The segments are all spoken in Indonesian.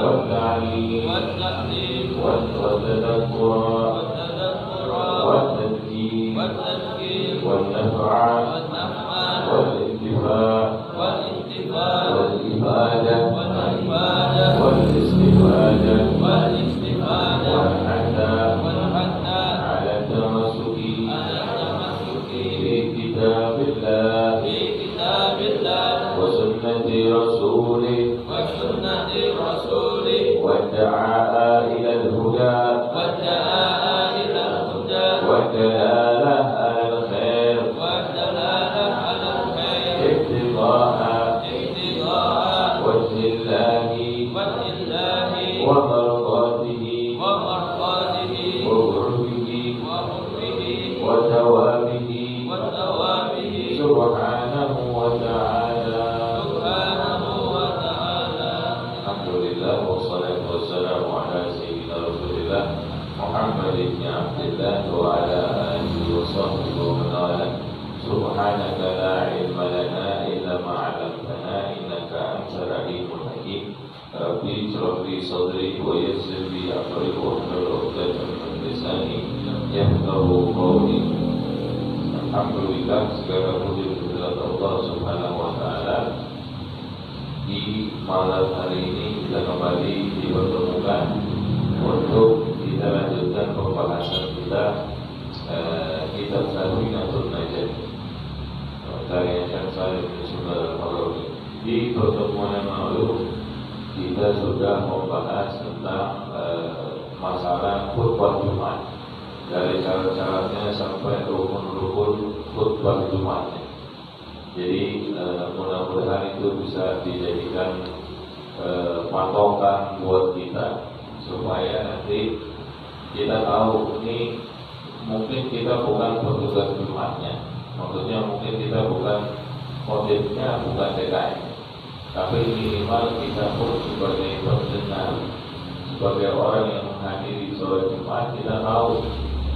والتعليم والتذكر والتذكير والنفع والانتفاع والإفادة والاستفادة والحث على التمسك بكتاب الله وسنة رسوله والدعاء إلى الهدى والدلالة على الخير ابتغاء وجه الله ومرضاته وقربه وثوابه سبحانه وتعالى. Alhamdulillah wassalatu wassalamu ala sayyidina Rasulillah Muhammad ibn Abdillah wa ala alihi wa sahbihi wa man wala. Subhanaka la ilma lana illa ma 'allamtana innaka antal alimul hakim. Rabbi shrah li sadri wa yassir li amri wahlul 'uqdatam min lisani yafqahu qawli. Alhamdulillah, segala puji kepada Allah Subhanahu wa taala. Di malam hari ini kita kembali dipertemukan untuk kita lanjutkan pembahasan kita kitab Tazkiratul Najat karya Syekh Shalih bin Sumar Al-Harawi. Di pertemuan yang lalu kita sudah membahas tentang masalah khutbah Jumat, dari syarat-syaratnya sampai rukun-rukun khutbah Jumatnya. Jadi mudah-mudahan itu bisa dijadikan patokan buat kita supaya nanti kita tahu ini mungkin kita bukan petugas Jumatnya, maksudnya mungkin kita bukan khotibnya, bukan DKM, tapi minimal kita pun sebagai pendengar, sebagai orang yang menghadiri sholat Jumat, kita tahu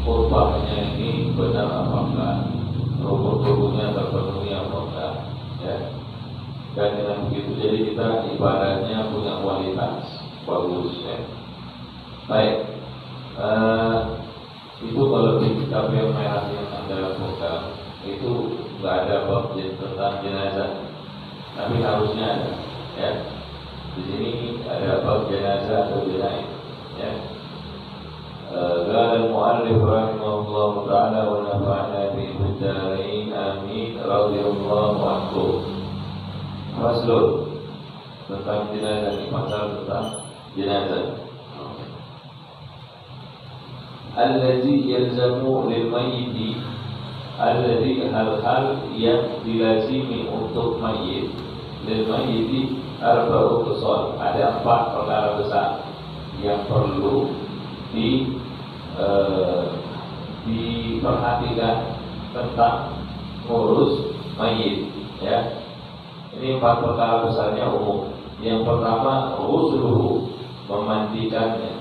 khutbahnya ini benar apa enggak, rukun-rukunnya terpenuhi apa enggak, ya. Dan dengan begitu jadi kita ibadahnya punya kualitas bagus, ya. Baik, itu kalau di kitab yang merah yang Anda pegang itu nggak ada bab tentang jenazah, tapi harusnya ada, ya. Di sini ada bab jenazah atau jenayah, ya. قال المؤلف رحمه الله تعالى ونفعنا به في الدارين آمين رضي الله عنه. Faslun tentang jenazah, ini pasal tentang jenazah. Allazi yalzamu lil mayyit, allazi hal-hal yang dilazimi untuk mayit, lil mayyit arba'u qisal, ada 4 perkara besar yang perlu diperhatikan tentang ngurus mayit, ya. Ini 4 perkara besarnya umum. Yang pertama ghusluhu, memandikannya.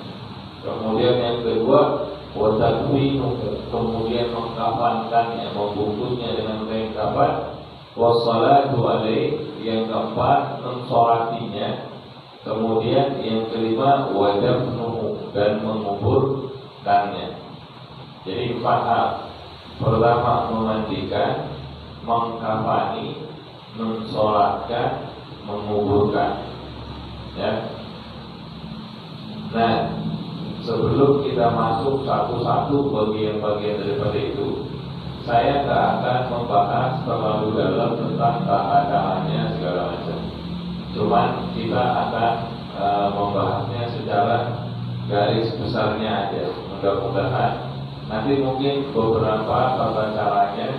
Kemudian yang kedua watakwinuhu, kemudian mengkafankannya, membungkusnya dengan kain kafan. Wassalatu alaihi, yang keempat mensolatinya. Kemudian yang kelima wadafnuhu, dan menguburkannya. Jadi 4 hal. Pertama memandikan, mengkafani, mensolatkan, menguburkan, ya. Nah, sebelum kita masuk satu-satu bagian-bagian daripada itu, saya tidak akan membahas terlalu dalam tentang tata-caranya segala macam. Cuman kita akan membahasnya secara garis besarnya aja. Mudah-mudahan nanti mungkin beberapa tata caranya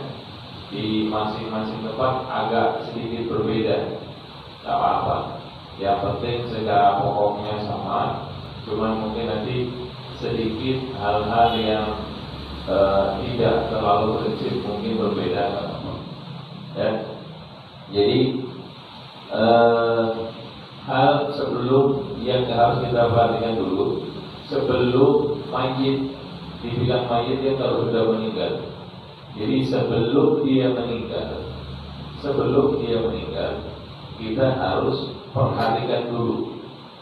di masing-masing tempat agak sedikit berbeda. Tidak apa-apa. Yang penting secara pokoknya sama. Cuman mungkin nanti sedikit hal-hal yang tidak terlalu prinsip mungkin berbeda. Ya. Jadi hal sebelum yang harus kita perhatikan dulu, sebelum mayit dibilang mayit dia kalau sudah meninggal. Jadi sebelum dia meninggal, kita harus perhatikan dulu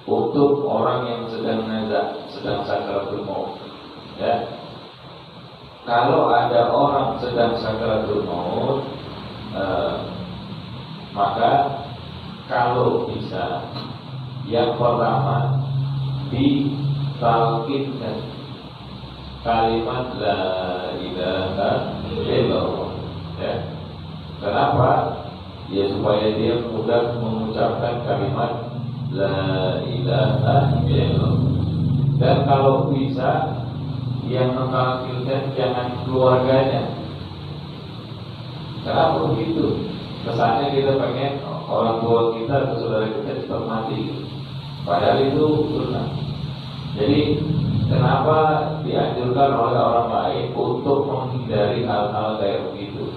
untuk orang yang sedang nazak, sedang sakaratul maut. Ya, kalau ada orang sedang sakaratul maut, maka kalau bisa, yang pertama ditalkinkan kalimat la ilaha illallah. Ya, kenapa? Ya supaya dia mudah mengucapkan kalimat la ilaha illallah. Dan kalau bisa, yang mentalkinkan jangan keluarganya. Kenapa begitu? Kesannya kita pengen orang tua kita atau saudara kita cepat mati, padahal itu sunnah. Jadi kenapa dianjurkan oleh orang lain untuk menghindari hal-hal kayak begitu?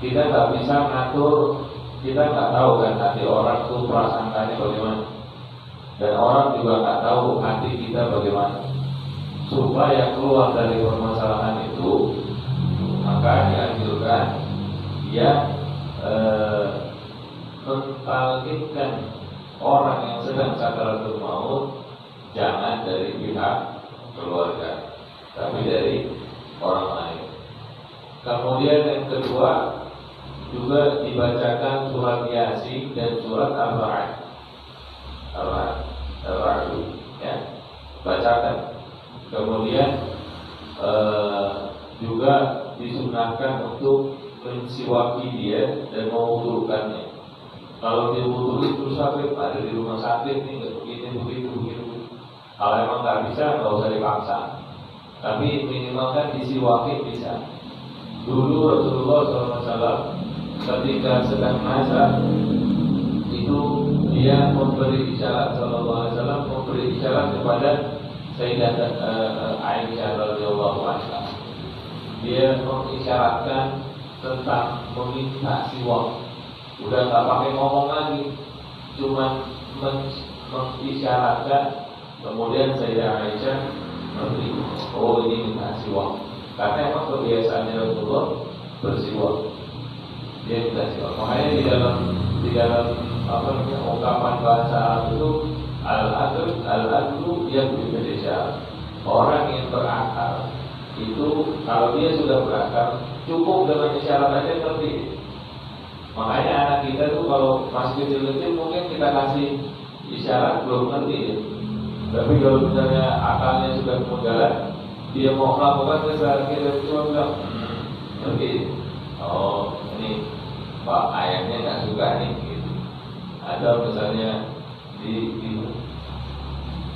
Kita nggak bisa ngatur, kita nggak tahu kan hati orang itu perasaannya bagaimana, dan orang juga nggak tahu hati kita bagaimana. Supaya keluar dari permasalahan itu, maka dianjurkan ya mentalkinkan orang yang sedang sakaratul maut jangan dari pihak keluarga, tapi dari orang lain. Kemudian yang kedua, juga dibacakan surat Yasin dan surat Al-Ra'd. Al-Ra'd, ya, bacakan. Kemudian juga disunahkan untuk mensiwaki dia dan mewudukannya. Kalau dia wudu terus sakit, ada di rumah sakit nih, nggak begitu. Kalau emang nggak bisa, nggak usah dipaksa. Tapi minimal kan disiwaki bisa. Dulu Rasulullah SAW ketika sedang nazar itu dia memberi isyarat, Sallallahu Alaihi Wasallam memberi isyarat kepada Sayyidah Aisyah radhiyallahu anha. Dia mengisyaratkan tentang meminta siwak. Udah nggak pakai ngomong lagi, cuma mengisyaratkan. Kemudian Sayyidah Aisyah memberi, oh ini minta siwak. Karena emang kebiasaannya Rasulullah bersiwak. Dia minta siwak. Makanya di dalam ungkapan bahasa Arab itu al-adlu yang berbeda. Orang yang berakal itu kalau dia sudah berakal cukup dengan isyarat aja ngerti. Makanya anak kita tuh kalau masih kecil-kecil mungkin kita kasih isyarat belum ngerti ya. Tapi kalau misalnya akalnya sudah berjalan, dia mau melakukan kesalahan kita cuma bilang ngerti. Oh ini Pak ayahnya nggak suka nih gitu. Atau misalnya di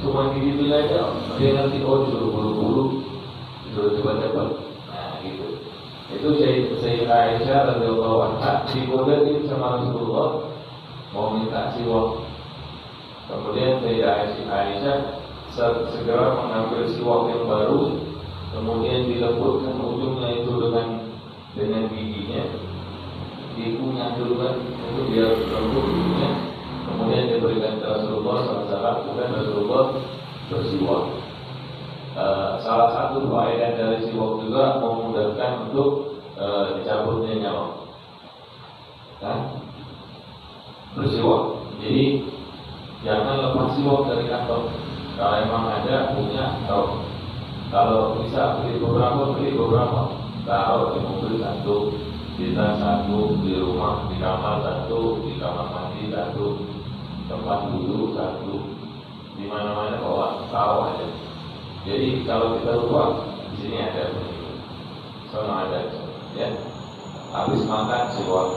cuma gitu aja dia ngerti, oh suruh buru-buru, suruh cepat-cepat. Nah gitu. Itu Sayyidah Aisyah radhiyallahu anha digodain sama Rasulullah mau minta siwak. Kemudian Sayyidah Aisyah segera mengambil siwak yang baru, kemudian dilembutkan ujungnya itu dengan giginya, dikunyah dulu kan, itu biar lembut giginya. Kemudian diberikan ke Rasulullah SAW, kemudian Rasulullah bersiwak. Salah satu faedah dari siwak juga memudahkan untuk dicabutnya nyawa. Kan? Bersiwak. Jadi jangan lepas siwak dari kantong. Kalau emang ada punya, kalau bisa beli beberapa. Taruh di mobil satu, di tas satu, di rumah, di kamar satu, di kamar mandi satu, tempat duduk satu, di mana-mana bawa taruh aja. Jadi kalau kita lupa di sini ada begini, sama ada, ya. Habis makan siwak.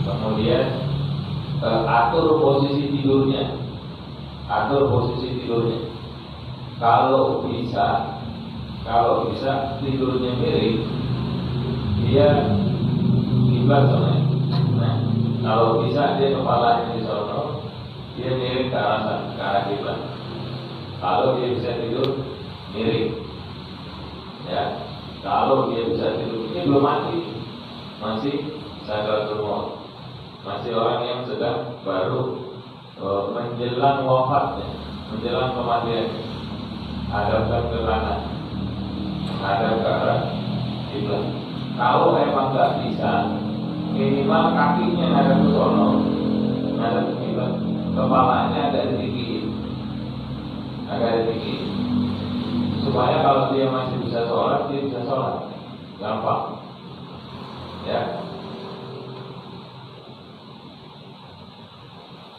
Kemudian atur posisi tidurnya. Kalau bisa tidurnya miring, dia kiblat soalnya. Nah, kalau bisa dia kepalanya di sono, dia miring ke arah kiblat. Kalau dia bisa tidur miring, ya. Kalau dia bisa tidur, ini belum mati, masih sakaratul maut, masih orang yang sedang baru menjelang wafatnya, menjelang kematian. Hadapkan ke kanan, hadap ke arah kiblat. Kalau emang nggak bisa, minimal kakinya ada ke sono, ada ke kiblat, kepalanya agak ditinggiin, supaya kalau dia masih bisa sholat, dia bisa sholat, gampang, ya.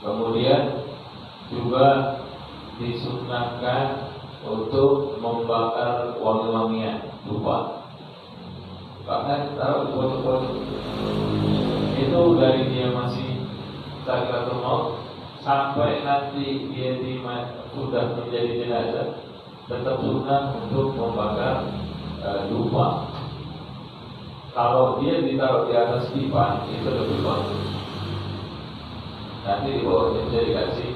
Kemudian juga disunahkan untuk membakar wangi-wangian dupa. Bahkan taruh di pojok-pojok. Itu dari dia masih sakratul maut sampai nanti dia sudah menjadi jenazah, tetap sunnah untuk membakar dupa. Kalau dia ditaruh di atas dipan itu lebih bagus. Nanti di bawahnya bisa dikasih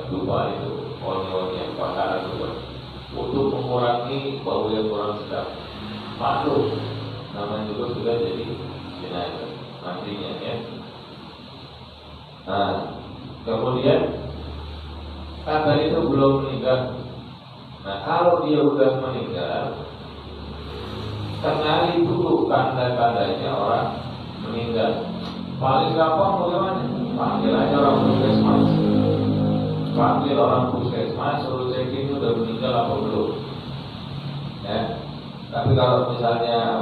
dupa itu, wangi-wangian bakaran dupa, untuk mengurangi bau yang kurang sedap. Maklum, namanya juga sudah jadi jenazah nantinya, ya. Nah, kemudian kan tadi itu belum meninggal. Nah, kalau dia udah meninggal, kenali dulu tanda-tandanya orang meninggal. Paling gampang bagaimana? Panggil aja orang puskesmas. Panggil orang puskesmas, suruh cekin udah meninggal apa belum. Ya. Tapi kalau misalnya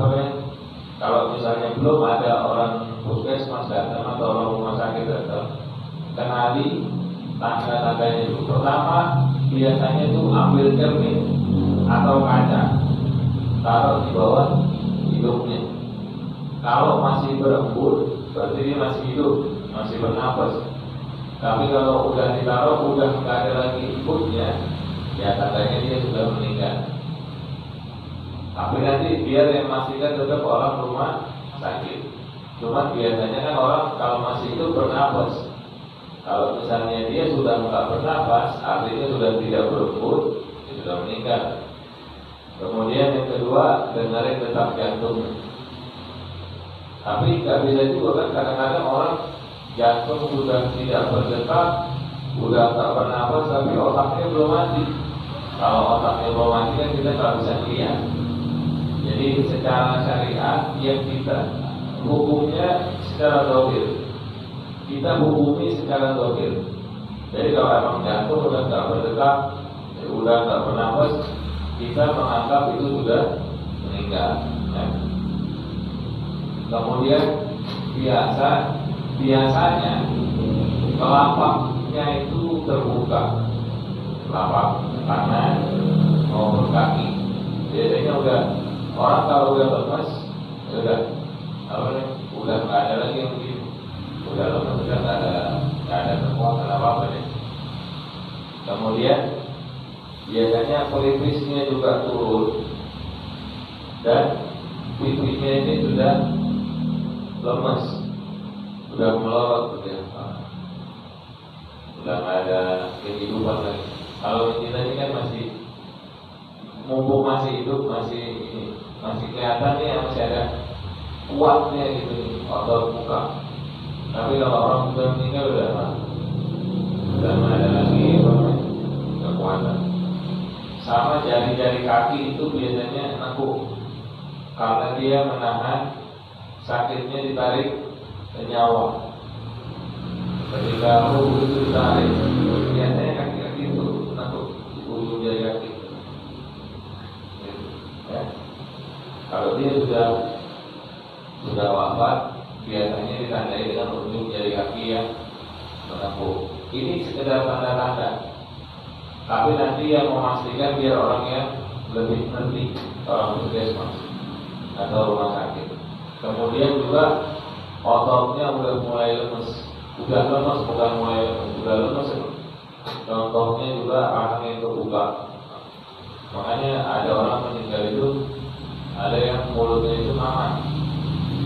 kalau misalnya belum ada orang puskesmas datang atau orang rumah sakit datang, kenali tanda-tandanya dulu. Pertama, biasanya itu ambil cermin atau kaca, taruh di bawah hidungnya. Kalau masih berembun, berarti dia masih hidup, masih bernapas. Tapi kalau udah ditaruh, udah nggak ada lagi ikutnya, ya tandanya dia sudah meninggal. Tapi nanti biar yang memastikan tetap orang rumah sakit. Cuma biasanya kan orang kalau masih hidup bernapas. Kalau misalnya dia sudah nggak bernapas, artinya sudah tidak berembun, dia sudah meninggal. Kemudian yang kedua, dengarin detak jantungnya. Tapi nggak bisa juga kan, kadang-kadang orang jantung sudah tidak berdetak, sudah tak bernapas, tapi otaknya belum mati. Kalau otaknya belum mati kan kita nggak bisa lihat. Jadi secara syariat yang kita hukumnya secara dohir, kita hukumi secara dohir. Jadi kalau emang jantung sudah tak berdetak, sudah tak bernapas, kita menganggap itu sudah meninggal. Ya. Kemudian biasanya telapaknya itu terbuka, telapak tangan maupun kaki. Biasanya udah orang kalau udah lemas, udah nggak ada lagi yang begitu, udah lemas, udah nggak ada kekuatan apa nih. Kemudian biasanya pelipisnya juga turun dan pipinya ini sudah lemas, sudah melorot, sudah nggak ada kehidupan lagi. Kalau kita ini kan masih mumpung masih hidup, masih kelihatan nih, masih ada kuatnya gitu nih, otot muka. Tapi kalau orang sudah meninggal udah nggak ada lagi kekuatan. Sama jari-jari kaki itu biasanya nekuk karena dia menahan sakitnya, ditarik ke nyawa. Ketika ruh itu ditarik, biasanya kaki-kaki itu nekuk ujung jari kaki. Ya. Kalau dia sudah wafat, biasanya ditandai dengan ujung jari kaki yang menekuk. Ini sekedar tanda-tanda. Tapi nanti yang memastikan biar orang yang lebih ngerti, orang puskesmas atau rumah sakit. Kemudian juga ototnya udah mulai lemes, bukan mulai lemes, udah lemes. Contohnya juga rahangnya itu buka. Makanya ada orang meninggal itu, ada yang mulutnya itu makan.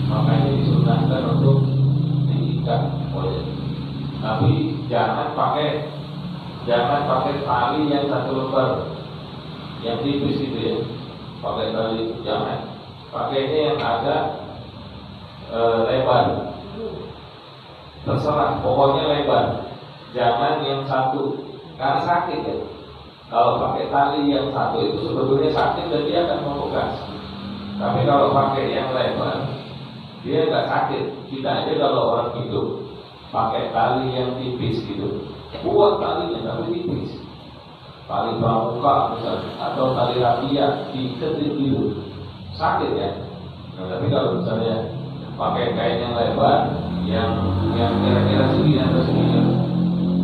Makanya disunahkan untuk diikat. Tapi jangan pakai tali yang satu lembar, yang tipis gitu ya. Pakai tali jangan. Pakainya yang agak lebar. Terserah, pokoknya lebar. Jangan yang satu, karena sakit ya. Kalau pakai tali yang satu itu sebetulnya sakit dan dia akan membekas. Tapi kalau pakai yang lebar, dia nggak sakit. Kita aja kalau orang hidup pakai tali yang tipis gitu, kuat talinya tapi tipis. Tali pramuka misalnya, atau tali rafia diketik gitu, sakit ya. Nah, tapi kalau misalnya pakai kain yang lebar, yang kira-kira segini atau segini,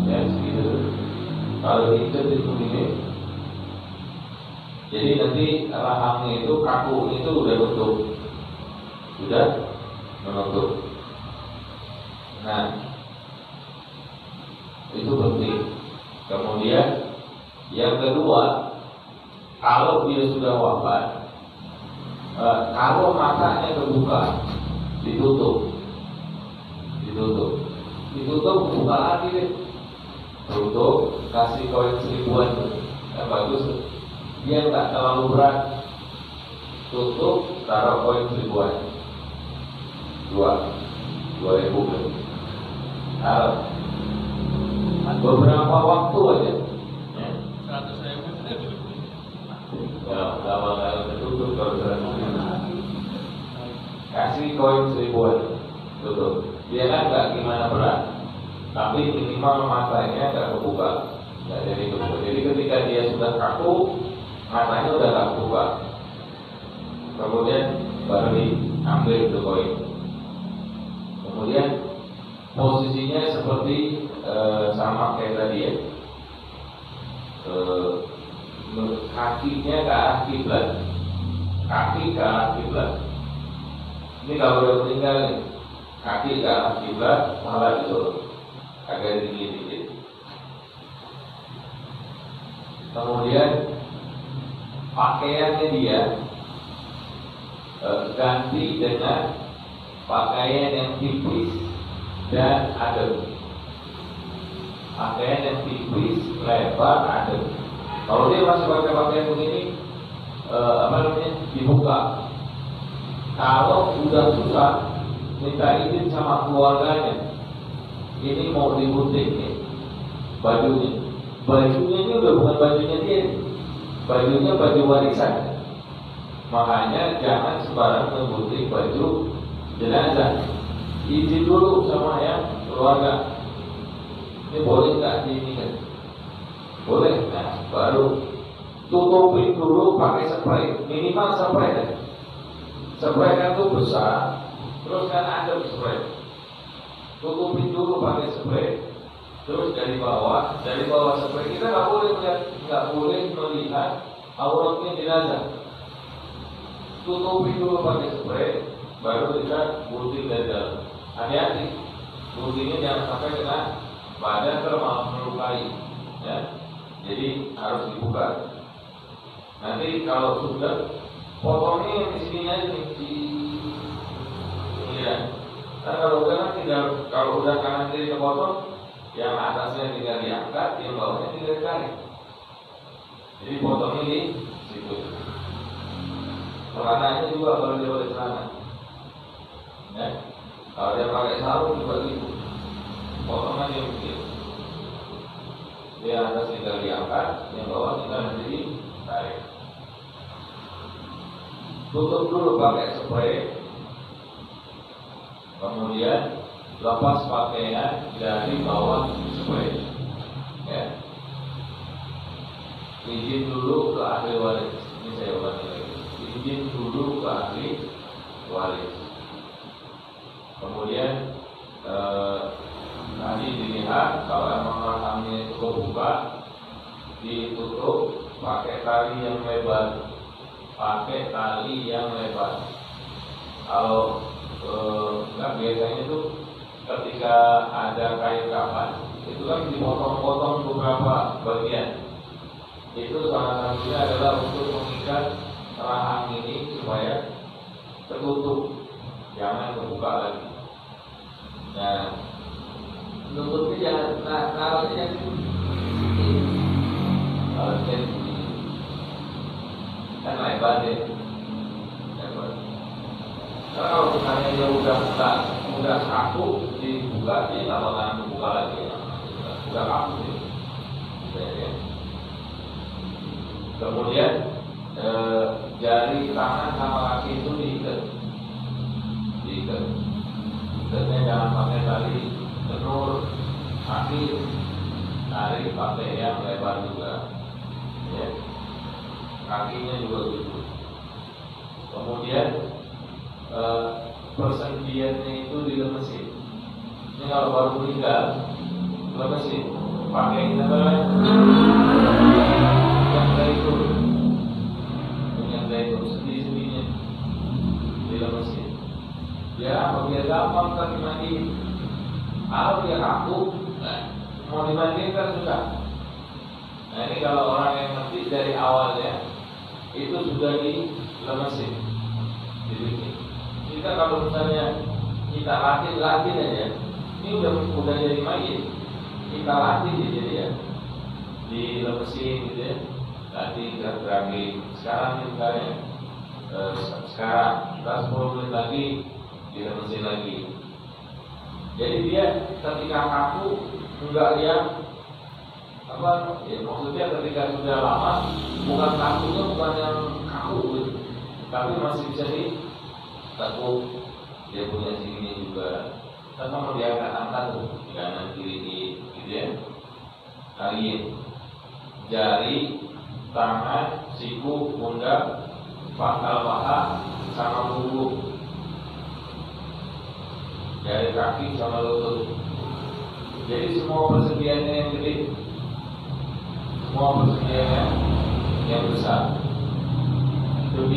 ya segitu. Kalau diketik begini, jadi nanti rahangnya itu kaku itu udah menutup. Nah, itu penting. Kemudian yang kedua, kalau dia sudah wafat, kalau matanya terbuka, ditutup, buka lagi deh, tutup, kasih koin 1000-an, bagus. Dia nggak terlalu berat, tutup, taruh koin 1000-an, 2.000 taruh. Beberapa waktu aja. 100.000. Ya, kalau tertutup kalau 100.000. Kasih koin 1000-an, tutup. Dia kan nggak gimana berat, tapi minimal matanya nggak kebuka, nggak jadi kebuka. Jadi ketika dia sudah kaku, matanya udah nggak kebuka. Kemudian baru diambil itu koin. Kemudian posisinya seperti sama kayak tadi ya, kakinya ke arah kiblat, kaki ke arah kiblat. Ini kalau udah meninggal nih, kaki ke arah kiblat, kepala itu agak tinggi dikit. Kemudian pakaiannya dia ganti dengan pakaian yang tipis dan adem. Pakaian yang tipis, lebar, adem. Kalau dia masih pakai pakaian begini, dibuka. Kalau udah susah, minta izin sama keluarganya. Ini mau digunting nih bajunya. Bajunya ini udah bukan bajunya dia, bajunya baju warisan. Makanya jangan sembarang menggunting baju jenazah. Izin dulu sama yang keluarga. Ini boleh nggak ini kan? Boleh. Nah, baru tutupin dulu pakai spray, minimal spray kan. Spray kan tuh besar, terus kan ada spray. Tutupin dulu pakai spray, terus dari bawah spray. Kita nggak boleh melihat auratnya jenazah. Tutupin dulu pakai spray, baru kita gunting dari dalam. Hati-hati, guntingnya jangan sampai kena badan terlalu melukai, ya. Jadi harus dibuka. Nanti kalau sudah potongnya yang di sini aja nih, ya. Nah, kalau udah kanan kiri kepotong, yang atasnya tinggal diangkat, yang bawahnya tinggal ditarik. Jadi potongnya di situ. Celananya juga kalau dia pakai celana, ya. Kalau dia pakai sarung juga gitu. Potongannya begitu. Yang atas tinggal diangkat, yang bawah tinggal nanti ditarik. Tutup dulu pakai spray. Kemudian lepas pakaian dari bawah spray. Ya. Izin dulu ke ahli waris. Ini saya ulangi lagi. Izin dulu ke ahli waris. Kemudian tadi dilihat kalau emang rahangnya itu kebuka, ditutup pakai tali yang lebar. Kalau nggak biasanya itu ketika ada kain kafan itu kan dipotong-potong beberapa bagian. Itu salah satunya adalah untuk mengikat rahang ini supaya tertutup, jangan kebuka lagi. Nah, tutupnya jangan taruhnya kan lebar deh. Karena kalau misalnya dia udah kaku dibuka, dia nggak bakalan dibuka lagi. Udah kaku deh. Kemudian jari tangan sama kaki itu kali tenur kaki, tarik pakai yang lebar juga, ya. Kakinya juga gitu. Kemudian persendiannya itu dilemesin. Ini kalau baru meninggal, lemesin, pakai apa namanya? Yang zaitun sendi-sendinya dilemesin. Ya, biar gampang kan dimandi. Kalau dia kaku, mau dimandiin kan susah. Nah ini kalau orang yang ngerti dari awalnya itu sudah dilemesin, dibikin. Kita kalau misalnya kita latih aja, ini udah jadi mayit, kita latih jadi ya, dilemesin gitu ya, latih gerak-gerakin. Sekarang misalnya, sekarang kita 10 menit lagi dilemesin lagi. Jadi dia ketika kaku enggak yang apa ya, maksudnya ketika sudah lama bukan kakunya bukan yang kaku gitu, tapi masih bisa ditekuk. Dia punya sini juga, kan mau diangkat-angkat tuh di kanan kiri gitu ya, kalian jari, tangan, siku, pundak, pangkal paha sama punggung, jari kaki sama lutut. Jadi semua persediaannya yang gede, semua persediaannya yang besar itu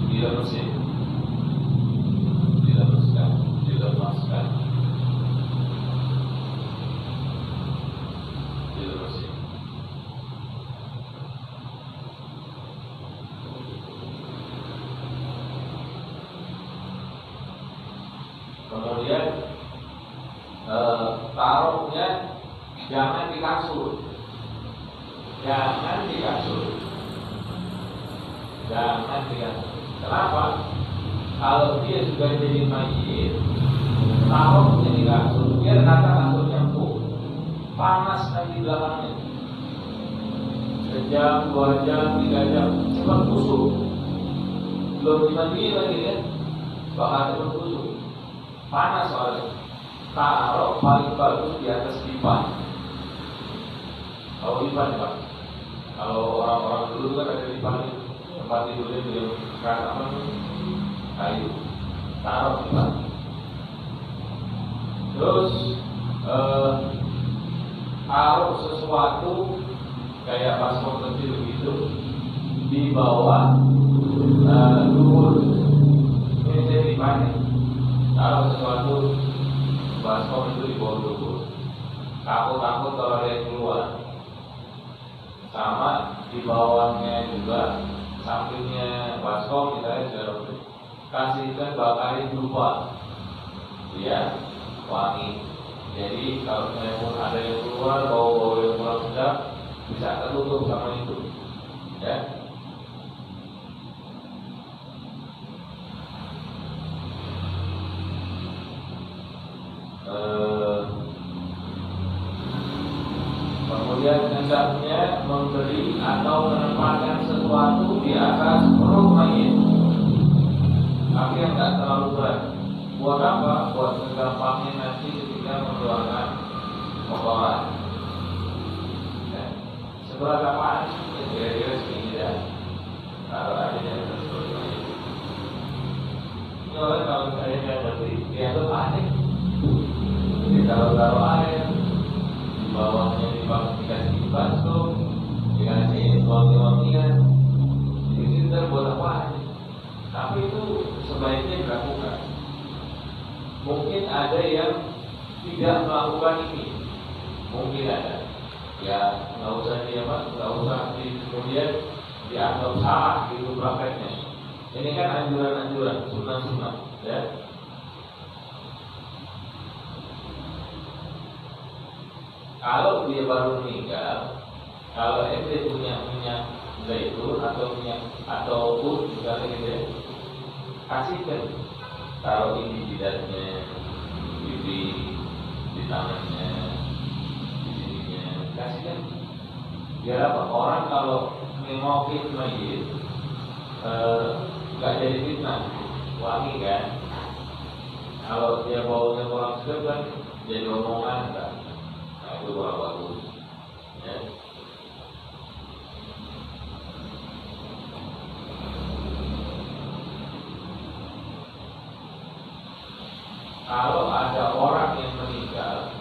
dilemesin, dilemaskan. Kemudian taruhnya jangan di kasur, jangan di kasur. Kenapa? Kalau dia sudah jadi mayit, taruhnya di kasur, biar kata kasurnya empuk, panas nanti belakangnya. Sejam, 2 jam, 3 jam, cepat busuk. Belum dimandiin lagi ya, bakal cepat busuk. Panas soalnya. Taruh paling bagus di atas dipan. Kalau dipan Pak, kalau orang-orang dulu kan ada dipan, tempat tidurnya yang apa kayu. Taruh dipan. Terus taruh sesuatu kayak baskom kecil begitu di bawah luhur. Ini saya dipanen. Taruh sesuatu baskom itu di bawah luhur. Takut-takut kalau ada yang keluar. Sama di bawahnya juga, sampingnya baskom misalnya sudah kasihkan bakarin dupa, ya, wangi. Jadi kalau misalnya pun ada yang keluar bau-bau yang kurang sedap, bisa tertutup sama itu, ya. Kemudian hendaknya memberi atau menempatkan sesuatu di atas perut mayit, tapi yang tidak terlalu berat. Buat apa? Buat segampangnya nanti ketika mengeluarkan kotoran. Ya. Seberat apaan? Ya, kira-kira segini dah. Kalau ada yang seperti itu. Ini orang kalau saya nggak ngerti, dia tuh aneh. Ditaruh air, di bawahnya dikasih baskom, dikasih wangi-wangian. Jadi kita buat apa? Tapi itu sebaiknya dilakukan. Mungkin ada yang tidak melakukan ini, mungkin ada. Ya nggak usah nggak usah kemudian dianggap salah gitu prakteknya. Ini kan anjuran-anjuran, sunnah-sunnah, ya. Kalau dia baru meninggal, kalau ente punya minyak zaitun atau minyak ataupun misalnya gitu ya, kasihkan, taruh ini jidatnya, di tangannya, di sininya, kasihkan. Biar apa? Orang kalau mau fitnah nggak jadi fitnah, wangi kan? Kalau dia baunya kurang sedap kan jadi omongan kan. Nah itu kurang bagus. Ya. Kalau ada orang yang meninggal,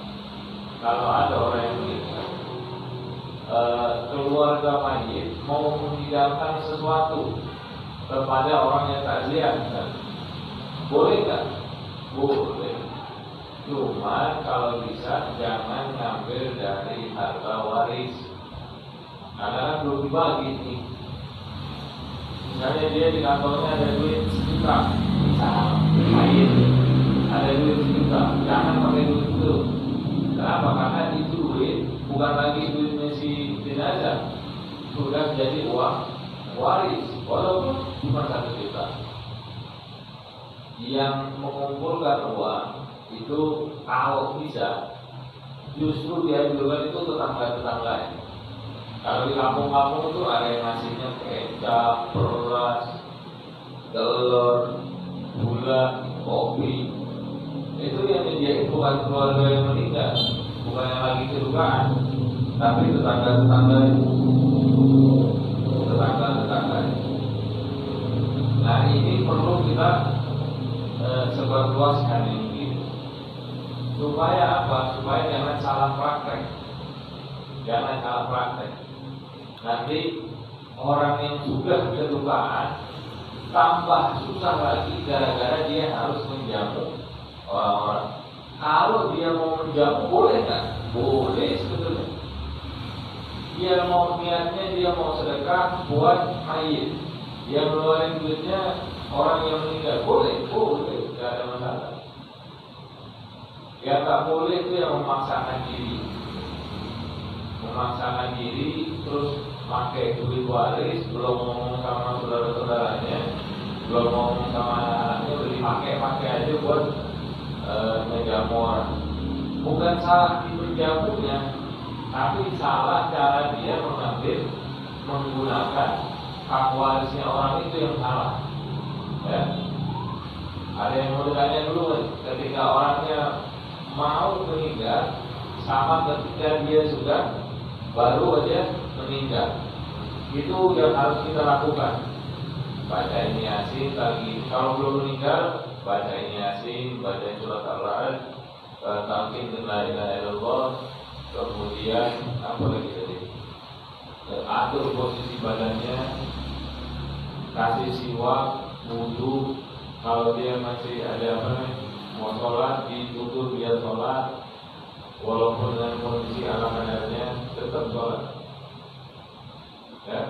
keluarga mayit mau meninggalkan sesuatu kepada orang yang takziah, kan? Boleh nggak? Boleh. Cuma kalau bisa jangan ngambil dari harta waris, karena kan belum dibagi nih. Misalnya dia di kantornya ada duit sejuta, mayit ada duit sejuta, jangan pakai duit itu. Kenapa? Karena itu duit bukan lagi duitnya si jenazah, sudah jadi uang waris, walaupun cuma 1 juta. Yang mengumpulkan uang itu kalau bisa justru dianjurkan itu tetangga-tetangga. Kalau di kampung-kampung itu ada yang ngasihnya kecap, beras, telur, gula, kopi. Itu yang menjadi bukan keluarga yang meninggal, bukan yang lagi kedukaan, tapi tetangga-tetangga. Nah ini perlu kita sebarluaskan ini, supaya apa? Supaya jangan salah praktek. Nanti orang yang sudah kedukaan tambah susah lagi gara-gara dia harus menjamu orang-orang. Kalau dia mau menjamu boleh nggak? Boleh sebetulnya. Dia mau niatnya dia mau sedekah buat mayit, dia ngeluarin duitnya orang yang meninggal, boleh, nggak ada masalah. Yang nggak boleh itu yang memaksakan diri terus pakai duit waris, belum ngomong sama saudara-saudaranya, belum ngomong sama anak-anaknya, udah dipakai aja buat menjamu orang. Bukan salah di menjamunya, tapi salah cara dia menggunakan hak warisnya orang itu yang salah. Ya. Ada yang mau ditanya dulu, ketika orangnya mau meninggal sama ketika dia sudah baru aja meninggal, itu yang harus kita lakukan. Baca ini Yasin lagi, kalau belum meninggal baca ini Yasin, baca surat Al-Ra'd, talqin la ilaha illallah, kemudian apa lagi tadi? Atur posisi badannya, kasih siwak, wudu. Kalau dia masih ada mau sholat, ditutur dia sholat, walaupun dengan kondisi ala kadarnya tetap sholat. Ya.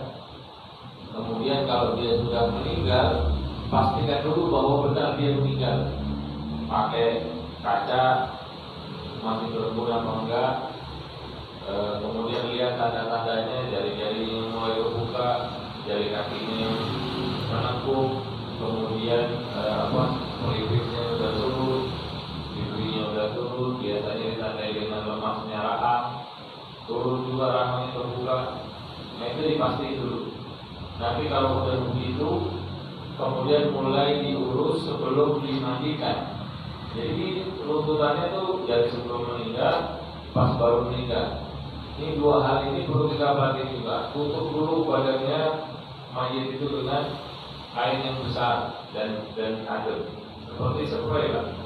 Kemudian kalau dia sudah meninggal, pastikan dulu bahwa benar dia meninggal. Pakai kaca masih berembun apa enggak. Kemudian lihat tanda-tandanya, jari-jarinya mulai terbuka, jari kakinya menekuk, kemudian pelipisnya sudah turun, pipinya sudah turun, biasanya ditandai dengan lemasnya rahang, turun juga rahangnya terbuka. Nah itu dipastiin dulu. Nanti kalau sudah begitu, kemudian mulai diurus sebelum dimandikan. Jadi runtutannya tuh dari sebelum meninggal, pas baru meninggal. Ini 2 hal ini perlu kita perhatikan juga. Tutup dulu badannya mayit itu dengan kain yang besar dan adem, seperti spray lah.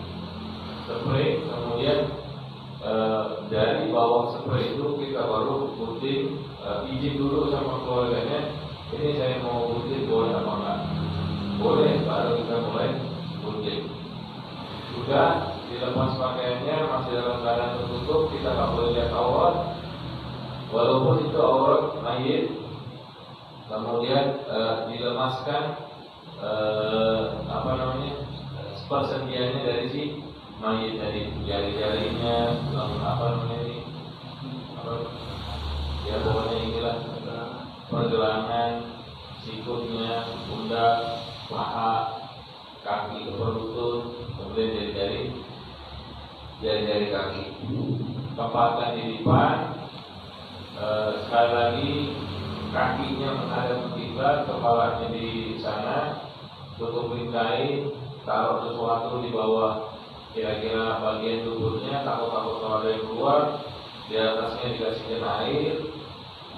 Spray, kemudian dari bawah spray itu kita baru gunting, izin dulu sama keluarganya. Ini saya mau gunting, boleh apa enggak? Boleh, baru kita mulai gunting. Sudah dilepas pakaiannya masih dalam keadaan tertutup, kita nggak boleh lihat aurat, walaupun itu aurat mayit. Kemudian dilemaskan persendiannya dari si mayit tadi, jari-jarinya, ya pokoknya inilah pergelangan, sikutnya, pundak, paha, kaki ke lutut, kemudian jari-jari kaki. Tempatkan di depan. Sekali lagi kakinya menghadap kiblat, kepalanya di sana, tutupin kain, taruh sesuatu di bawah kira-kira bagian tubuhnya takut-takut kalau ada yang keluar, di atasnya dikasihkan air,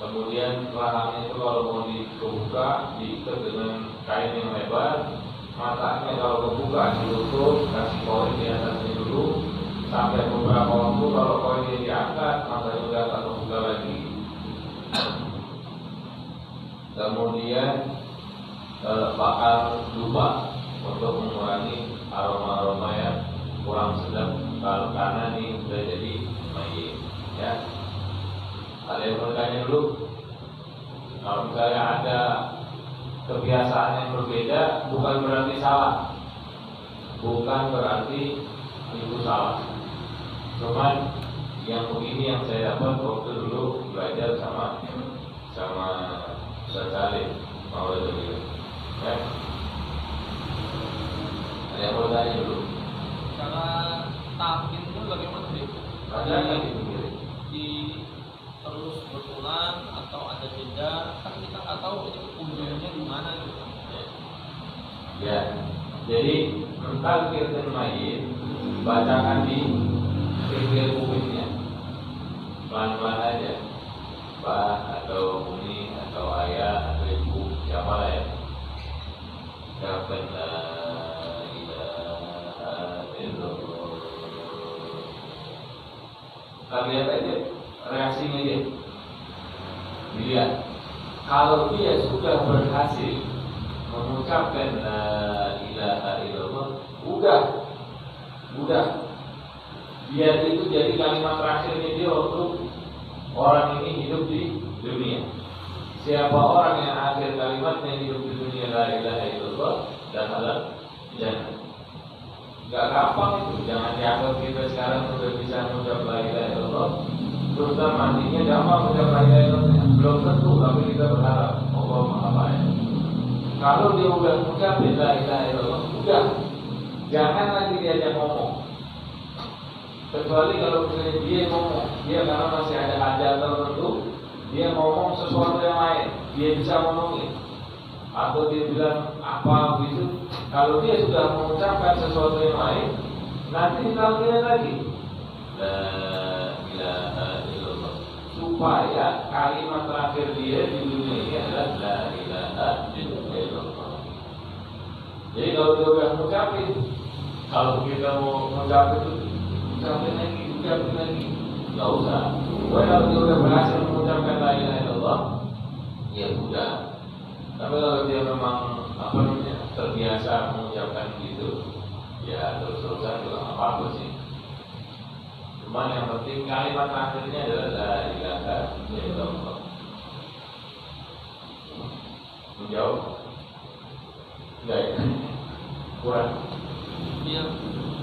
kemudian rahangnya itu kalau mau dibuka diikat dengan kain yang lebar, matanya kalau kebuka ditutup, kasih koin di atasnya dulu sampai beberapa waktu. Kalau koinnya diangkat, matanya udah akan terbuka lagi. Kemudian bakal lupa untuk mengurangi aroma-aroma yang kurang sedap karena ini sudah jadi mayit. Ya, ada yang bertanya dulu. Kalau misalnya ada kebiasaan yang berbeda, bukan berarti salah, bukan berarti itu salah. Cuman yang begini yang saya dapat waktu dulu belajar sama Ustaz Salim mau dulu. Ya, ada yang bertanya dulu. Cara tahkim itu bagaimana sih? Ada yang di terus berulang atau ada jeda? Kan kita nggak tahu itu ujungnya di mana gitu. Ya, jadi mentalkirkan mayit bacakan di pinggir kupingnya, pelan-pelan aja, Pak atau Umi atau Ayah atau Ibu, siapa lah ya. Kita lihat aja reaksinya dia. Dilihat. Kalau dia sudah berhasil mengucapkan la ilaha illallah, udah. Biar itu jadi kalimat terakhirnya dia waktu orang ini hidup di dunia. Siapa orang yang akhir kalimatnya hidup di dunia la ilaha illallah dan halal jannah. Gak gampang itu, jangan dianggap kita sekarang sudah bisa mengucap la ilaha illallah terus dan mandinya gampang mengucap la ilaha illallah. Belum tentu, tapi kita berharap Allah Maha Baik. Kalau dia udah mengucap la ilaha illallah, udah, jangan lagi diajak ngomong. Kecuali kalau misalnya dia ngomong, dia karena masih ada hajat tertentu, dia ngomong sesuatu yang lain, dia bisa ngomongin, atau dia bilang apa begitu. Kalau dia sudah mengucapkan sesuatu yang lain, nanti ditambahin lagi la ilaha illallah, supaya kalimat terakhir dia di dunia ini adalah la ilaha illallah. Jadi kalau dia sudah mengucapin, kalau kita mau mengucapin itu ucapin lagi, nggak usah. Kalau dia sudah berhasil mengucapkan la ilaha illallah, ya sudah. Tapi kalau dia memang terbiasa mengucapkan gitu, ya terus-terusan juga nggak apa-apa sih. Cuman yang penting kalimat akhirnya adalah la ilaha illallah. Menjawab? Enggak ya? Kurang? Iya.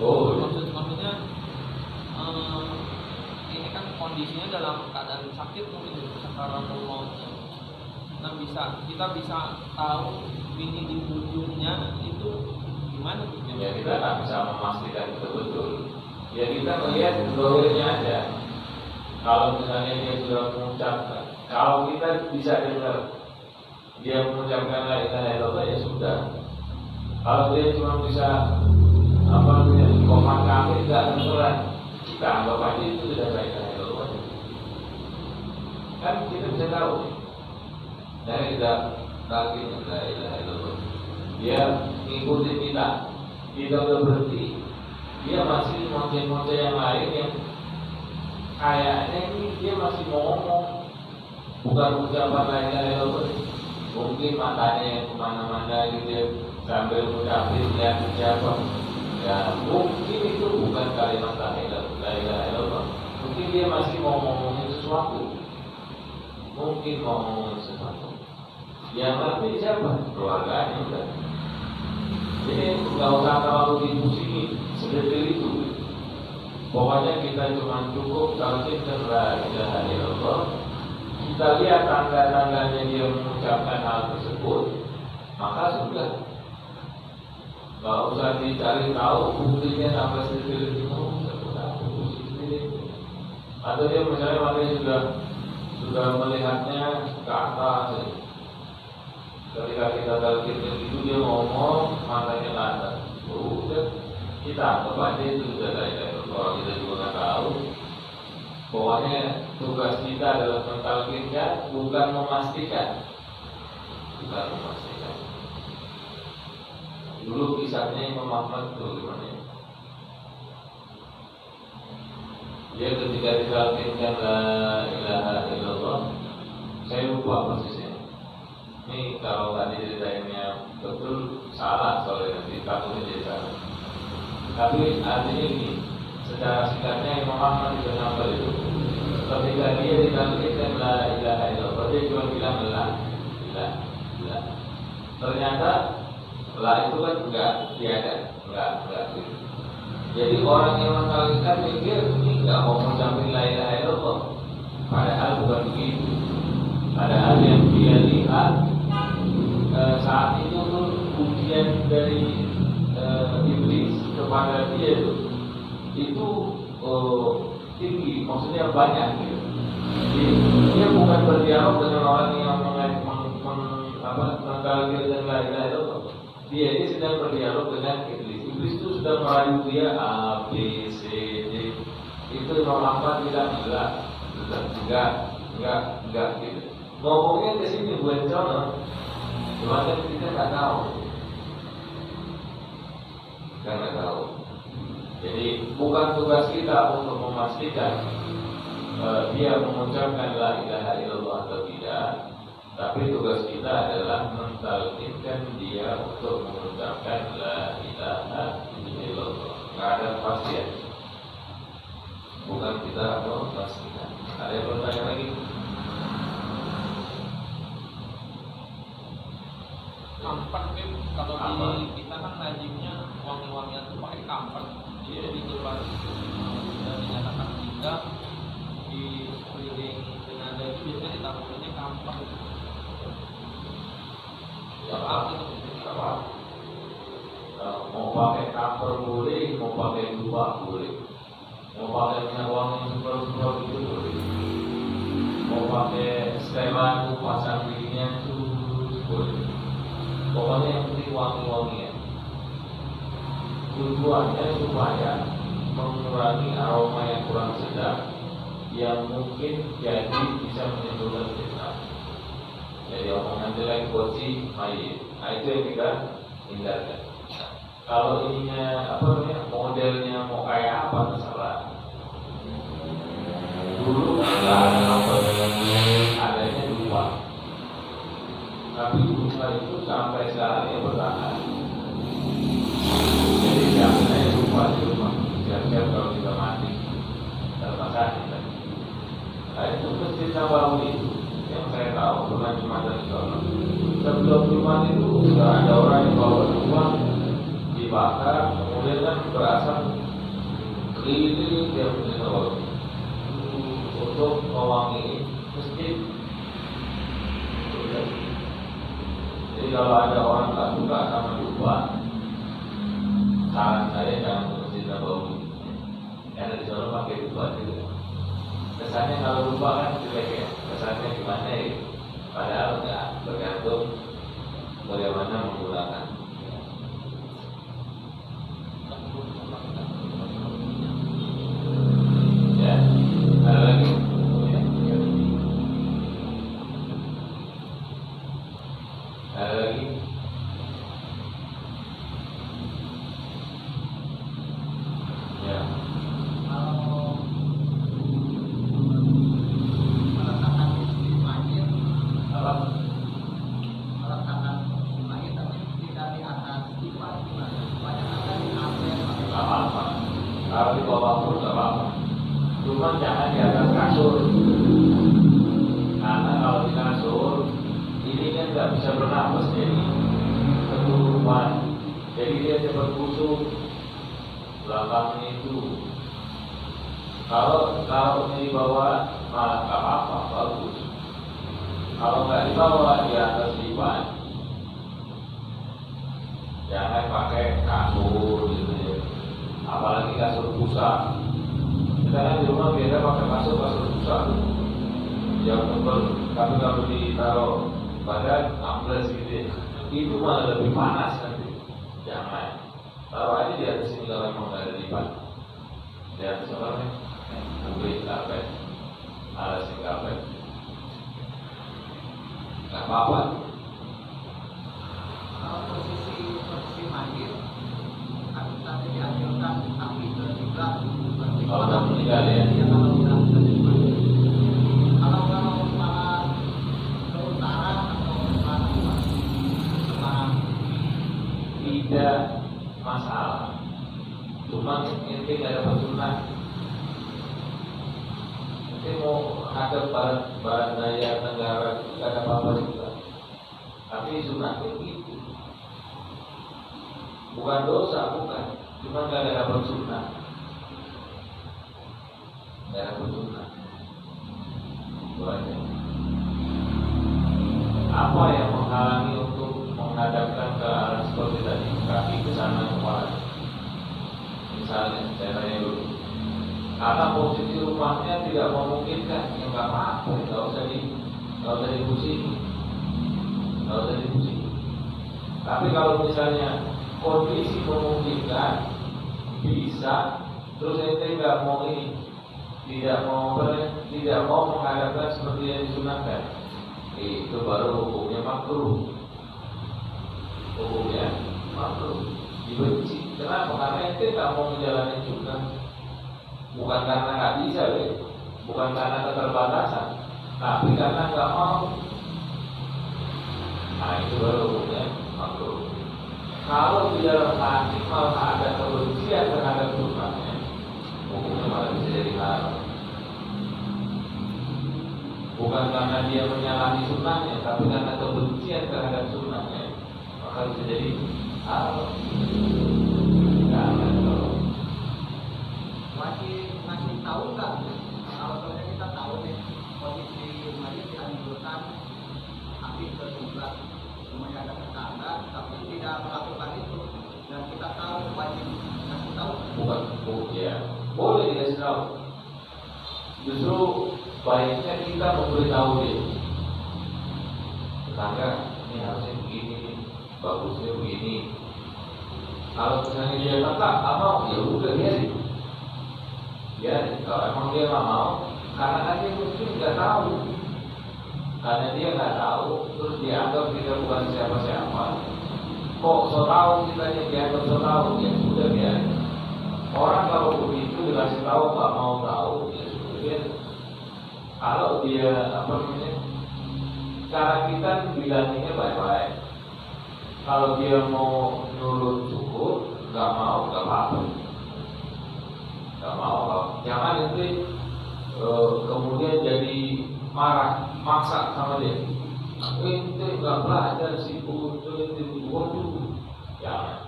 Oh, maksudnya ini kan kondisinya dalam keadaan sakit mungkin sakaratul maut. Nah kita bisa tahu ini di ujungnya itu gimana? Ya kita nggak bisa memastikan betul-betul. Ya kita melihat dohirnya aja. Kalau misalnya dia sudah mengucapkan, kalau kita bisa dengar dia mengucapkan la ilaha illallah, ya sudah. Kalau dia cuma bisa komat kami nggak dengeran, kita anggap aja itu sudah la ilaha illallah. Kan kita bisa tahu. Dari tidak lagi la ilaha illallah, dia ngikutin kita udah berhenti, dia masih ngoceh-ngoceh yang lain yang kayaknya ini dia masih ngomong, bukan ucapan la ilaha illallah. Mungkin matanya yang kemana-mana gitu ya, sambil mengucapin siapa, ya mungkin itu bukan kalimat la ilaha illallah. Mungkin dia masih mau ngomongin sesuatu, mungkin mau ngomongin sesuatu. Yang ngerti siapa? Keluarganya udah. Jadi nggak usah terlalu dipusingin sedetail itu. Pokoknya kita cuma cukup talqinkan la ilaha illallah. Kita lihat tanda-tandanya dia mengucapkan hal tersebut, maka sudah. Nggak usah dicari tahu buktinya sampai sedetail itu. Atau dia misalnya matanya sudah melihatnya ke atas. Ketika kita talqinkan itu dia ngomong matanya ke atas, udah kita kepada itu sudah ada. Kalau kita juga nggak tahu, pokoknya tugas kita adalah mentalkinkan, bukan memastikan. Bukan memastikan. Dulu kisahnya Imam Ahmad itu gimana ya? Dia ketika ditalkinkan la ilaha illallah, saya lupa persisnya. Ini kalau nggak diceritainnya betul salah soalnya nanti takutnya jadi salah. Tapi artinya ini, secara singkatnya Imam Ahmad itu nambah itu. Ketika dia ditalkinkan la ilaha illallah, dia cuma bilang la. Ternyata la itu kan enggak tiada, enggak gitu. Jadi orang yang mentalkinkan mikir ini enggak mau mengucapkan la ilaha illallah, padahal bukan begitu. Padahal yang dia lihat saat itu tuh ujian dari iblis kepada dia itu tinggi, maksudnya banyak gitu. Jadi dia bukan berdialog dengan orang yang mengkali dengan la ilaha illallah. Dia sedang berdialog dengan iblis. Iblis itu sudah merayu dia A, B, C, D. Itu Imam Ahmad bilang enggak gitu. Ngomongnya ke sini buat contoh, cuma kan kita nggak tahu. Kita nggak tahu. Jadi bukan tugas kita untuk memastikan dia mengucapkan la ilaha illallah atau tidak, tapi tugas kita adalah mentalkinkan dia untuk mengucapkan la ilaha illallah. Nggak ada kepastian. Bukan kita memastikan. Ada yang bertanya lagi? Kampak kalau di kita kan lazimnya wangi-wangian itu pakai kampak. Jadi itu pas sudah dinyatakan meninggal di sekeliling jenazah itu biasanya ditaruhnya kampak. Apa? Mau pakai kamper boleh, mau pakai dua boleh, mau pakai minyak wangi super itu boleh, mau pakai setelan pasang dirinya itu boleh. Pokoknya yang penting wangi-wangian. Tujuannya supaya mengurangi aroma yang kurang sedap yang mungkin jadi bisa menimbulkan fitnah. Jadi omongan jelek, koci, mayit. Nah itu yang kita hindarkan. Kalau ininya modelnya mau kayak apa terserah. Dulu nggak ada nomor, adanya dua. Tapi bunga itu sampai sekarang ya bertahan. Jadi jangan hanya lupa di rumah. Siap-siap kalau kita mati dalam sakit. Nah itu Masjid Nabawi itu yang saya tahu pernah Jumatan di sana. Sebelum Jumat itu sudah ada orang yang bawa uang dibakar, kemudian kan berasap keliling dia Masjid Nabawi untuk mewangi masjid. Jadi kalau ada orang tak suka sama dupa, saran saya jangan ke Masjid Nabawi. Karena di sana pakai dupa juga. Kesannya kalau dupa kan jelek ya. Kesannya gimana ya? Padahal enggak, bergantung bagaimana menggunakan. Ya, ada lagi? Ada lagi? Ya. Kalau meletakkan mayit, Apa? meletakkan mayit tapi tidak di atas tipan gimana? Banyak ada di atas. Gak apa-apa. Kalau di bawah pun gak apa-apa. Cuma jangan di atas kasur. Karena kalau di kasur ini kan nggak bisa bernapas, jadi keturunan. Jadi dia cepat busuk belakangnya itu. Kalau ini dibawa malah nggak apa-apa, bagus. Kalau nggak dibawa di atas divan, jangan pakai kasur gitu ya. Apalagi kasur pusat. Kita kan di rumah biasa pakai kasur pusat yang tebal, tapi kalau ditaruh badan ambles gitu ya, itu malah lebih panas nanti. Jangan. Taruh aja di atas sini kalau memang nggak ada lipat. Di atas apa nih? Beli karpet, alasin karpet. Nggak apa-apa. Kalau posisi mayit tapi dihasilkan tapi juga Kalau udah meninggal ya. Kalau udah meninggal. Kalau malah ke utara atau ke tidak masalah. Cuma inti nggak dapat sunnah. Nanti mau hadap barat daya tenggara nggak ada apa-apa juga. Tapi sunnah itu bukan dosa, bukan. Cuma nggak ada dapat sunnah. Nggak dapat sunnah. Itu aja. Apa yang menghalangi untuk menghadapkan ke arah seperti tadi, kaki ke sana kepala? Misalnya, saya tanya dulu, karena posisi rumahnya tidak memungkinkan, ya nggak apa-apa, nggak usah dipusingi. Tapi kalau misalnya kondisi memungkinkan, bisa, terus ente nggak mau ini, tidak mau menghadapkan seperti yang disunahkan, itu baru hukumnya makruh. Dibenci. Kenapa? Karena ente nggak mau menjalani juga. Bukan karena nggak bisa, bukan karena keterbatasan, tapi karena nggak mau. Nah itu baru hukumnya makruh. Kalau di dalam hati malah ada kebencian terhadap sunnahnya, hukumnya malah bisa jadi haram. Bukan karena dia menyalahi sunnahnya, tapi karena kebencian terhadap sunnahnya, maka bisa jadi haram. Masih tahu nggak? Kalau kita tahu nih posisi mayat dianjurkan api ke sebelah, semuanya ada tetangga, tapi tidak melakukan itu, dan kita tahu wajib kasih tahu. Bukan, ya boleh dikasih tahu. Justru baiknya kita memberitahu dia. Tetangga, ini harusnya begini, bagusnya begini. Kalau misalnya dia tak mau, ya udah biarin. Kalau emang dia nggak mau, karena kan dia mungkin nggak tahu. Karena dia nggak tahu, terus dianggap kita bukan siapa-siapa. Kok so tahu kita dianggap so tahu, ya sudah biarin. Orang kalau begitu dikasih tahu nggak mau tahu, ya sudah biarin. Kalau dia cara kita bilangnya baik-baik. Kalau dia mau nurut syukur, nggak mau nggak apa-apa. Nggak mau, jangan nanti kemudian jadi marah, maksa sama dia. Ente nggak belajar sih, waduh, jangan.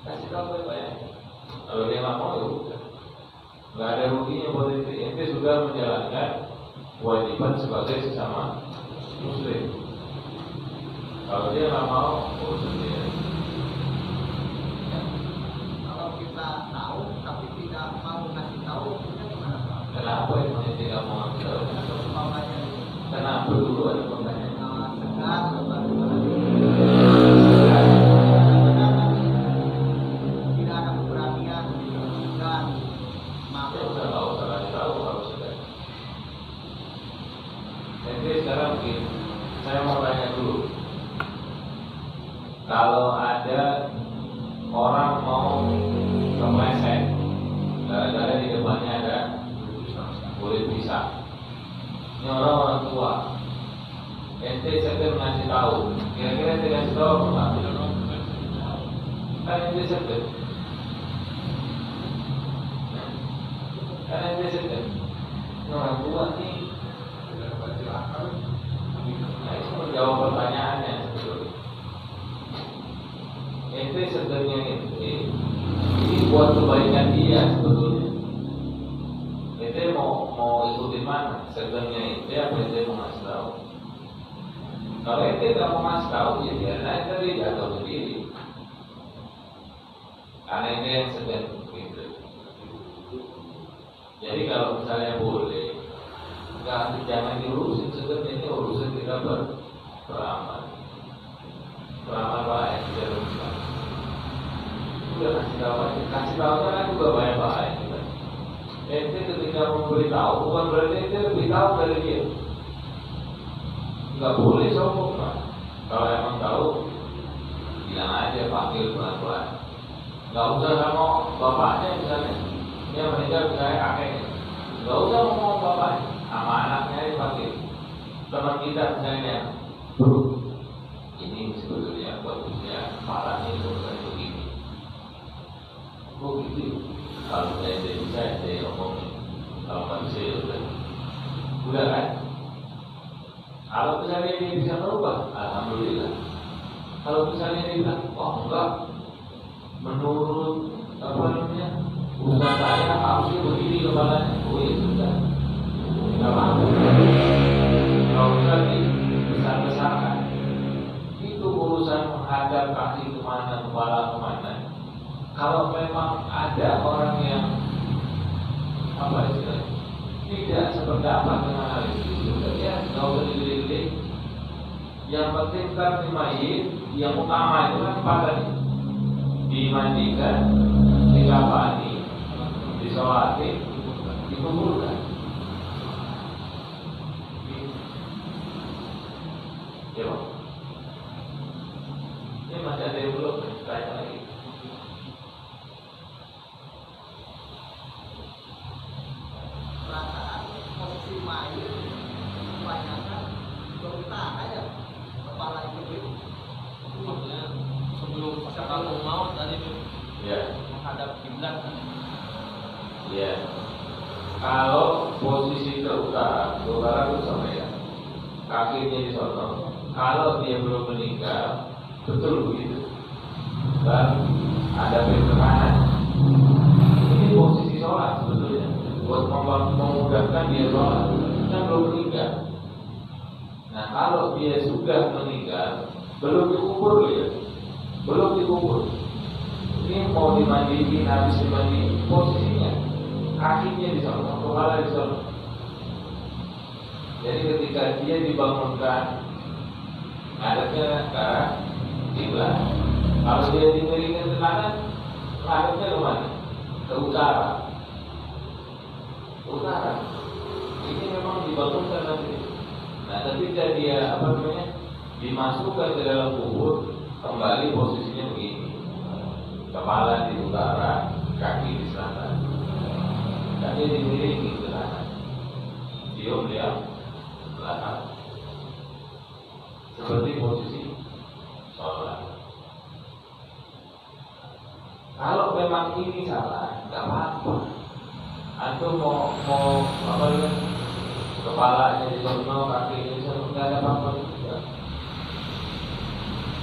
Kasih tahu baik-baik. Kalau dia nggak mau, ya udah. Nggak ada ruginya buat ente. Ente sudah menjalankan kewajiban sebagai sesama muslim. Kalau dia nggak mau, urusan dia. Kalau kita tahu tapi tidak mau kasih tahu, kita gimana Pak? Kenapa yang tidak mau ngasih tahu? Umpamanya Kenapa dulu ada pertanyaan? segan tidak ada keberanian dan Ya udah nggak usah kasih tahu kalau sudah. Jadi sekarang begini, saya mau tanya dulu. Kalau ada orang mau kepleset, gara-gara di depannya ada kulit pisang. Ini orang tua. Ente sekedar ngasih tahu. Kira-kira ente kasih tahu apa enggak? Kan ente sekedar. Karena ente sekedar. Ini orang tua nih. Nah itu menjawab pertanyaannya sebetulnya. Ente sebenarnya ini buat kebaikan dia sebetulnya. Ente mau ikutin mana? Sebenarnya ente apa ente mau ngasih tahu? Kalau ente nggak mau ngasih tahu, ya biarlah ente dia jatuh sendiri. Karena ente yang sedang gitu. Jadi kalau misalnya boleh, jangan diurusin sebenarnya, ini urusan kita beramal. Beramal baik tidak rusak. Udah kasih tahu kan juga banyak. Ente ketika memberitahu bukan berarti ente lebih tahu dari dia. Nggak boleh sombong kan? Kalau emang tahu, bilang aja, panggil pelan-pelan. Nggak usah sama bapaknya misalnya, dia meninggal misalnya kakeknya. Nggak usah ngomong bapaknya, sama anaknya dipanggil. Teman kita misalnya, bro, ini sebetulnya bagusnya parahnya seperti begini. Kok gitu? Kalau saya tidak bisa, saya ngomongin. Kalau nggak bisa, ya udah kan? Kalau misalnya dia bisa merubah, alhamdulillah. Kalau misalnya dia bilang, oh enggak, menurut usaha saya harusnya begini kepalanya. Oh ya sudah, nggak apa-apa. Kalau usah dibesar-besarkan, itu urusan menghadap kaki kemana, kepala kemana. Kalau memang ada orang yang tidak sependapat dengan hal itu, ya nggak usah digede-gede. Yang penting kan mayit, yang utama itu kan pada dimandikan, dikafani, disolati, dikuburkan. Ya Pak. Ini masih ada yang belum tanya lagi. Perasaan posisi mayit kebanyakan berutang aja kepala itu. Maksudnya sebelum sakaratul maut tadi Ya. menghadap kiblat kan. Ya. Kalau posisi ke utara itu sama ya. Kakinya di sono. Kalau dia belum meninggal, betul begitu. Dan ada ke kanan. Ini posisi sholat sebetulnya. Buat memudahkan dia sholat. Kan belum meninggal. Nah kalau dia sudah meninggal, belum dikubur dia, belum dikubur. Ini mau dimandiin, habis dimandiin, posisinya kakinya di sana, kepala di sana. Jadi ketika dia dibangunkan, ngadepnya ke arah kiblat. Kalau dia dimiringkan ke kanan, ngadepnya ke mana? Ke utara. Utara. Ini memang dibangunkan nanti. Nah, ketika dia dimasukkan ke dalam kubur, kembali posisinya begini. Kepala di utara, kaki di selatan. Kaki dimiringi ke kanan. Cium dia belakang. Seperti posisi sholat. Kalau memang ini salah, nggak apa-apa. Antum mau kepalanya di sono, kakinya di sono, nggak ada apa-apa juga.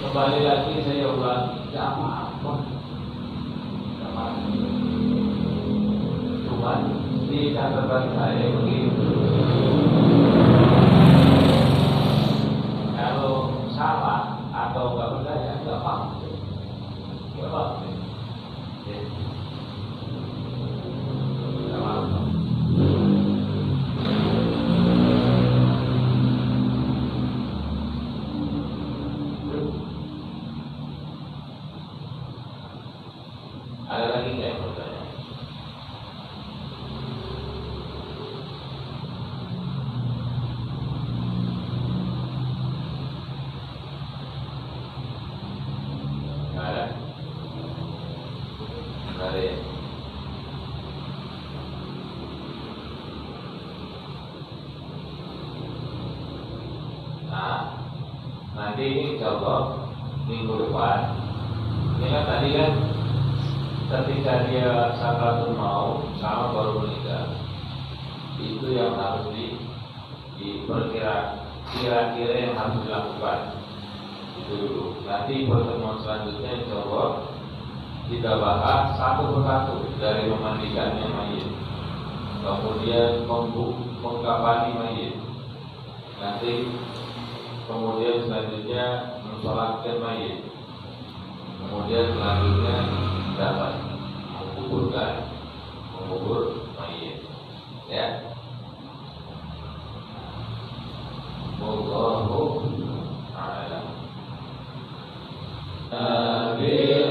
Kembali lagi saya ulangi, nggak apa-apa. Cuman di catatan saya begitu. Kalau salah atau nggak percaya, nggak apa-apa. Nggak apa-apa. Ya. Nggak apa-apa. Ada lagi nggak yang mau tanya? Nggak ada. Nggak ada ya? Nah, nanti ini insya Allah minggu depan. Ini kan tadi kan ketika dia sakaratul maut sama baru meninggal, itu yang harus kira-kira yang harus dilakukan. Itu dulu. Nanti pertemuan selanjutnya insya Allah kita bahas satu persatu dari memandikannya mayit, kemudian mengkafani mayit, nanti kemudian selanjutnya mensolatkan mayit, kemudian selanjutnya dapat mengubur mayit, ya. Wallahu a'lam. Nabi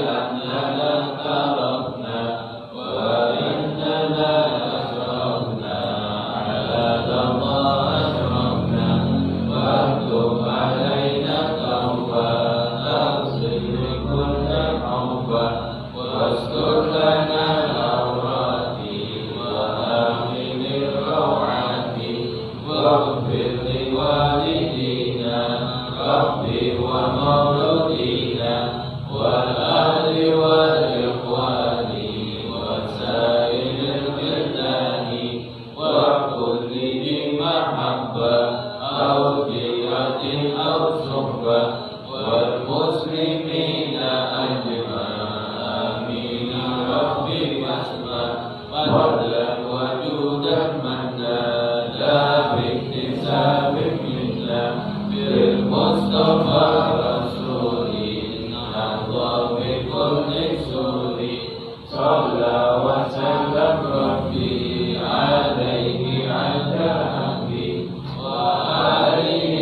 وسلم ربي عليه عند حمدي وآله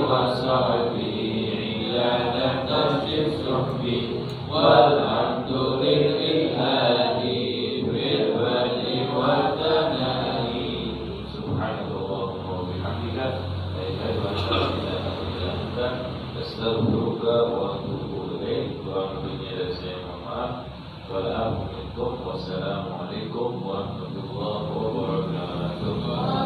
وصحبه عيادة الصحب والحمد لله بالبدء والثناء سبحانك اللهم وبحمدك أشهد أن لا إله إلا أنت أستغفرك وأتوب إليك وأرجو dari saya mohon maaf. Wassalamualaikum warahmatullahi wabarakatuh.